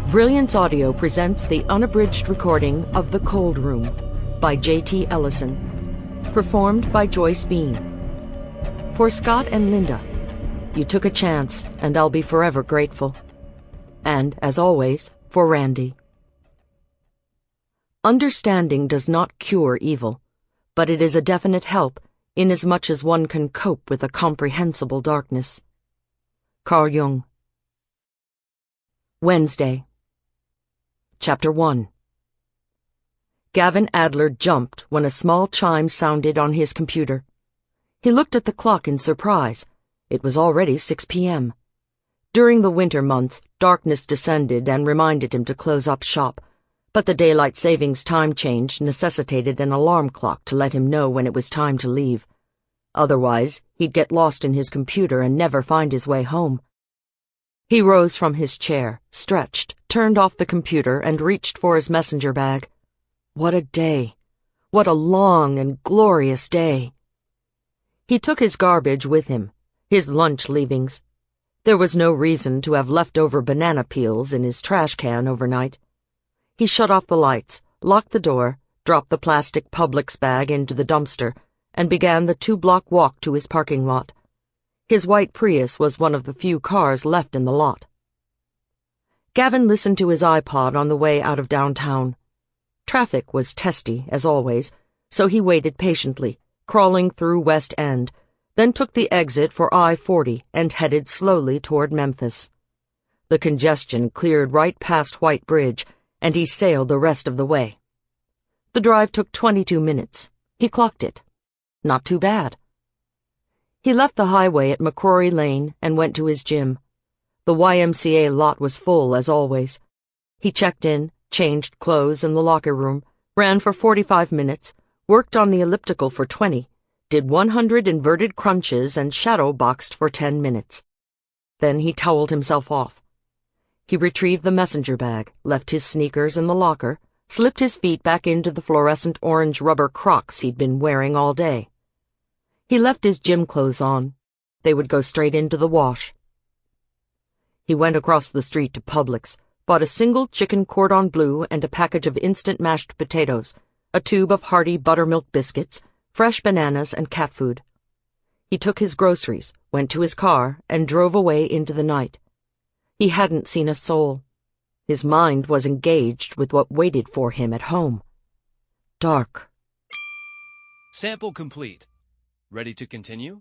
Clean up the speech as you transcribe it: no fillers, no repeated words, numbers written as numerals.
Brilliance Audio presents the unabridged recording of The Cold Room by J.T. Ellison, performed by Joyce Bean. For Scott and Linda, you took a chance, and I'll be forever grateful. And, as always, for Randy. Understanding does not cure evil, but it is a definite help inasmuch as one can cope with a comprehensible darkness. Carl Jung. Wednesday. Chapter 1. Gavin Adler jumped when a small chime sounded on his computer. He looked at the clock in surprise. It was already 6 p.m. During the winter months, darkness descended and reminded him to close up shop, but the daylight savings time change necessitated an alarm clock to let him know when it was time to leave. Otherwise, he'd get lost in his computer and never find his way home. He rose from his chair, stretched, turned off the computer, and reached for his messenger bag. What a day! What a long and glorious day! He took his garbage with him, his lunch leavings. There was no reason to have leftover banana peels in his trash can overnight. He shut off the lights, locked the door, dropped the plastic Publix bag into the dumpster, and began the 2-block walk to his parking lot. His white Prius was one of the few cars left in the lot. Gavin listened to his iPod on the way out of downtown. Traffic was testy, as always, so he waited patiently, crawling through West End, then took the exit for I-40 and headed slowly toward Memphis. The congestion cleared right past White Bridge, and he sailed the rest of the way. The drive took 22 minutes. He clocked it. Not too bad. He left the highway at McCrory Lane and went to his gym. The YMCA lot was full, as always. He checked in, changed clothes in the locker room, ran for 45 minutes, worked on the elliptical for 20, did 100 inverted crunches and shadow boxed for 10 minutes. Then he toweled himself off. He retrieved the messenger bag, left his sneakers in the locker, slipped his feet back into the fluorescent orange rubber Crocs he'd been wearing all day. He left his gym clothes on. They would go straight into the wash. He went across the street to Publix, bought a single chicken cordon bleu and a package of instant mashed potatoes, a tube of hearty buttermilk biscuits, fresh bananas, and cat food. He took his groceries, went to his car, and drove away into the night. He hadn't seen a soul. His mind was engaged with what waited for him at home. Dark. Sample complete. Ready to continue?